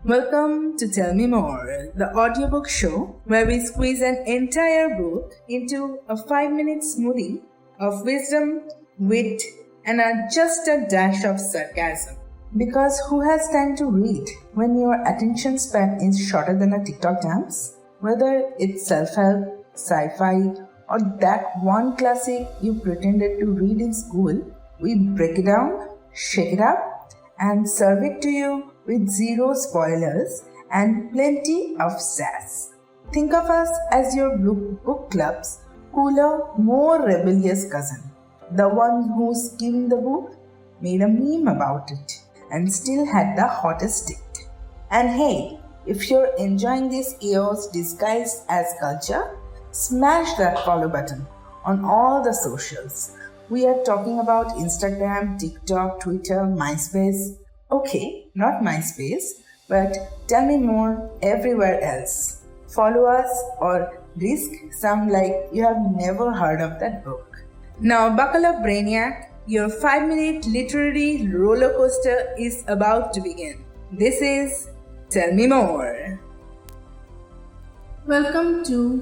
Welcome to Tell Me More, the audiobook show where we squeeze an entire book into a 5-minute smoothie of wisdom, wit, and just a dash of sarcasm. Because who has time to read when your attention span is shorter than a TikTok dance? Whether it's self-help, sci-fi, or that one classic you pretended to read in school, we break it down, shake it up, and serve it to you with zero spoilers and plenty of sass. Think of us as your book club's cooler, more rebellious cousin. The one who skimmed the book, made a meme about it, and still had the hottest take. And hey, if you're enjoying this chaos disguised as culture, smash that follow button on all the socials. We are talking about Instagram, TikTok, Twitter, MySpace. Okay, not MySpace, but Tell Me More everywhere else. Follow us or risk some like you have never heard of that book. Now buckle up, Brainiac. Your 5-minute literary roller coaster is about to begin. This is Tell Me More. Welcome to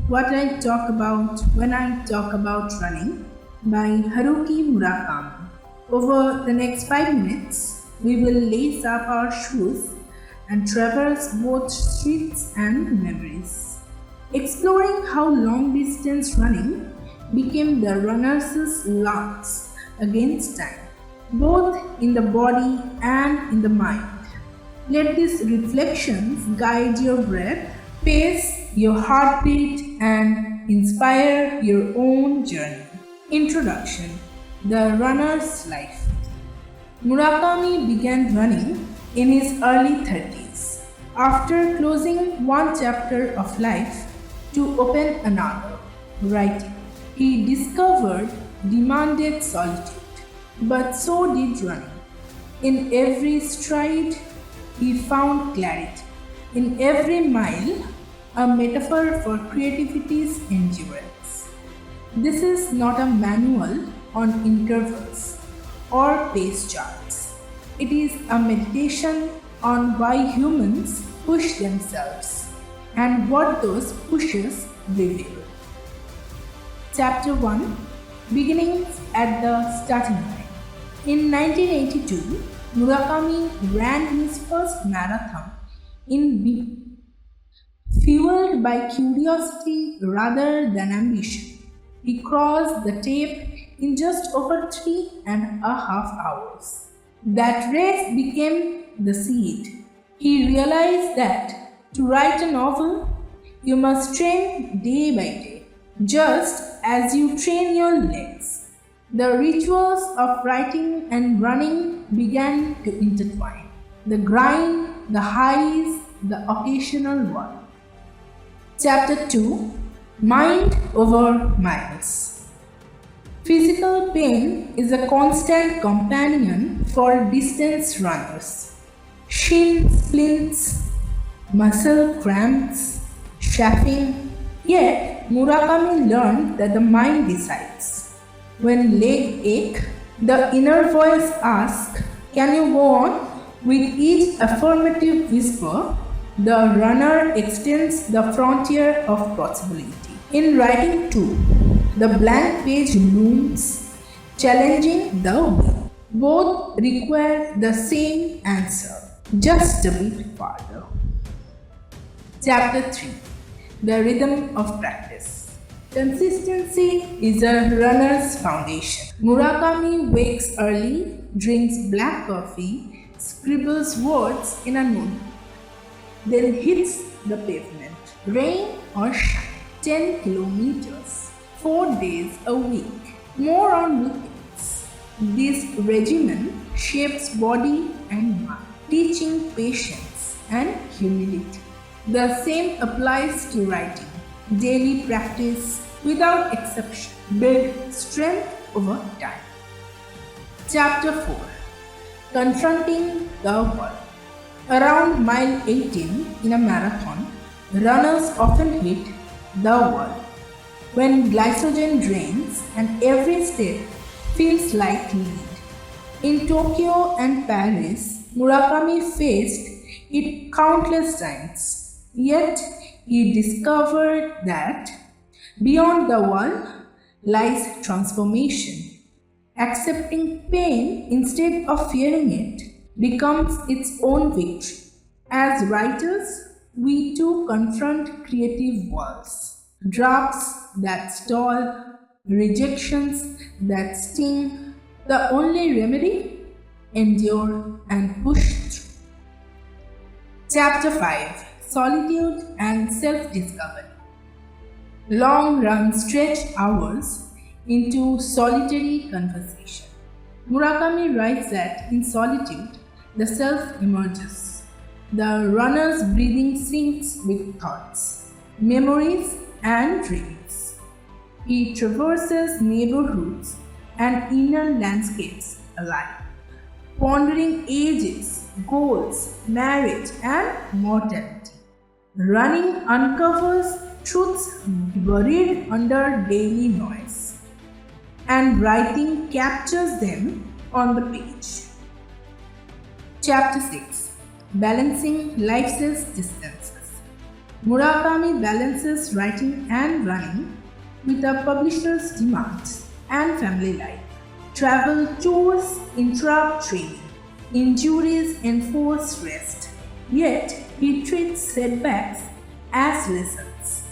What I Talk About When I Talk About Running by Haruki Murakami. Over the next 5 minutes, we will lace up our shoes and traverse both streets and memories, exploring how long-distance running became the runner's lance against time, both in the body and in the mind. Let these reflections guide your breath, pace your heartbeat, and inspire your own journey. Introduction: The Runner's Life. Murakami began running in his early 30s, after closing one chapter of life to open another. Writing, he discovered demanded solitude, but so did running. In every stride, he found clarity. In every mile, a metaphor for creativity's endurance. This is not a manual on intervals or pace charts. It is a meditation on why humans push themselves and what those pushes reveal. Chapter 1, Beginnings at the Starting Line. In 1982, Murakami ran his first marathon in B, fueled by curiosity rather than ambition. He crossed the tape in just over 3.5 hours. That race became the seed. He realized that to write a novel, you must train day by day, just as you train your legs. The rituals of writing and running began to intertwine. The grind, the highs, the occasional one. Chapter 2, Mind over Miles. Physical pain is a constant companion for distance runners. Shin splints, muscle cramps, chafing. Yet, Murakami learned that the mind decides. When leg ache, the inner voice asks, "Can you go on?" With each affirmative whisper, the runner extends the frontier of possibility. In writing too, the blank page looms, challenging the will. Both require the same answer, just a bit farther. Chapter 3, The Rhythm of Practice. Consistency is a runner's foundation. Murakami wakes early, drinks black coffee, scribbles words in a notebook, then hits the pavement, rain or shine. 10 kilometers, 4 days a week, more on weekends. This regimen shapes body and mind, teaching patience and humility. The same applies to writing. Daily practice, without exception, builds strength over time. Chapter 4, Confronting the World. Around mile 18 in a marathon, runners often hit the wall when glycogen drains and every step feels like lead. In Tokyo and Paris, Murakami faced it countless times. Yet he discovered that beyond the one lies transformation. Accepting pain instead of fearing it becomes its own victory. As writers, we too confront creative walls, drafts that stall, rejections that sting. The only remedy? Endure and push through. Chapter 5: Solitude and Self-Discovery. Long runs stretch hours into solitary conversation. Murakami writes that in solitude, the self emerges. The runner's breathing syncs with thoughts, memories, and dreams. He traverses neighborhoods and inner landscapes alike, pondering ages, goals, marriage, and mortality. Running uncovers truths buried under daily noise, and writing captures them on the page. Chapter 6: Balancing Life's Distances. Murakami balances writing and running with a publisher's demands and family life. Travel tours interrupt training, injuries enforce rest, yet he treats setbacks as lessons.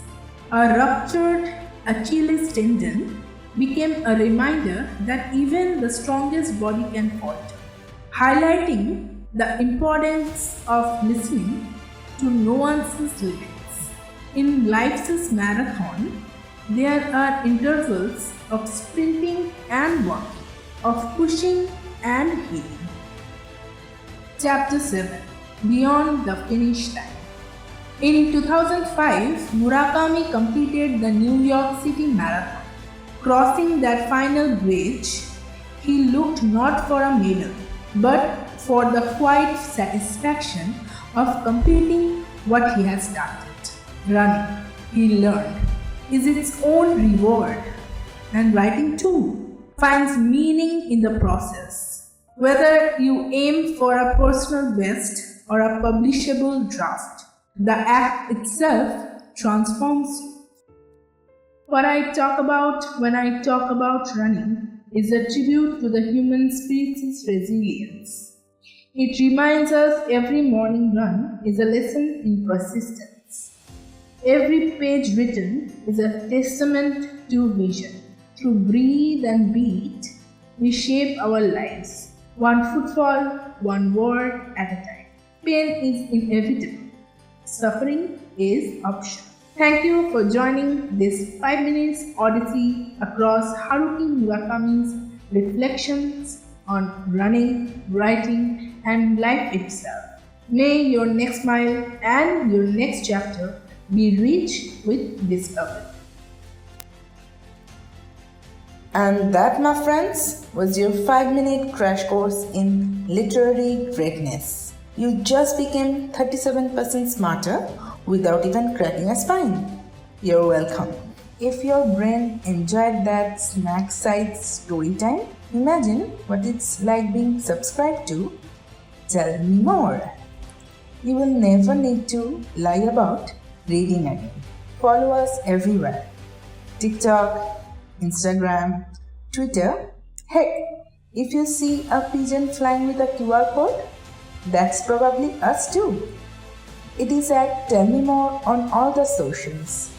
A ruptured Achilles tendon became a reminder that even the strongest body can falter, highlighting the importance of listening to nuances limits. In life's marathon, there are intervals of sprinting and walking, of pushing and healing. Chapter 7: Beyond the Finish Line. In 2005, Murakami completed the New York City Marathon. Crossing that final bridge, he looked not for a medal, but for the quiet satisfaction of completing what he has started. Running, he learned, is its own reward, and writing too finds meaning in the process. Whether you aim for a personal best or a publishable draft, the act itself transforms you. What I talk about when I talk about running is a tribute to the human spirit's resilience. It reminds us every morning run is a lesson in persistence. Every page written is a testament to vision. Through breathe and beat, we shape our lives, one footfall, one word at a time. Pain is inevitable. Suffering is optional. Thank you for joining this 5 minutes odyssey across Haruki Murakami's reflections on running, writing, and life itself. May your next mile and your next chapter be rich with discovery. And that, my friends, was your 5-minute crash course in literary greatness. You just became 37% smarter without even cracking a spine. You're welcome. If your brain enjoyed that snack side story time, imagine what it's like being subscribed to. Tell me more. You will never need to lie about reading again. Follow us everywhere: TikTok, Instagram, Twitter. Hey, if you see a pigeon flying with a QR code, that's probably us too. It is at Tell Me More on all the socials.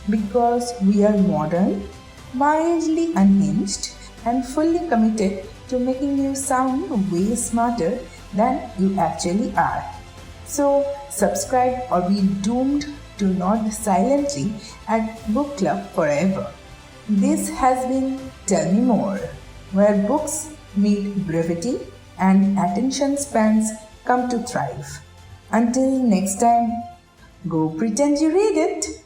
Because we are modern, mildly unhinged, and fully committed to making you sound way smarter than you actually are. So subscribe or be doomed to nod silently at book club forever. This has been Tell Me More, where books meet brevity and attention spans come to thrive. Until next time, go pretend you read it.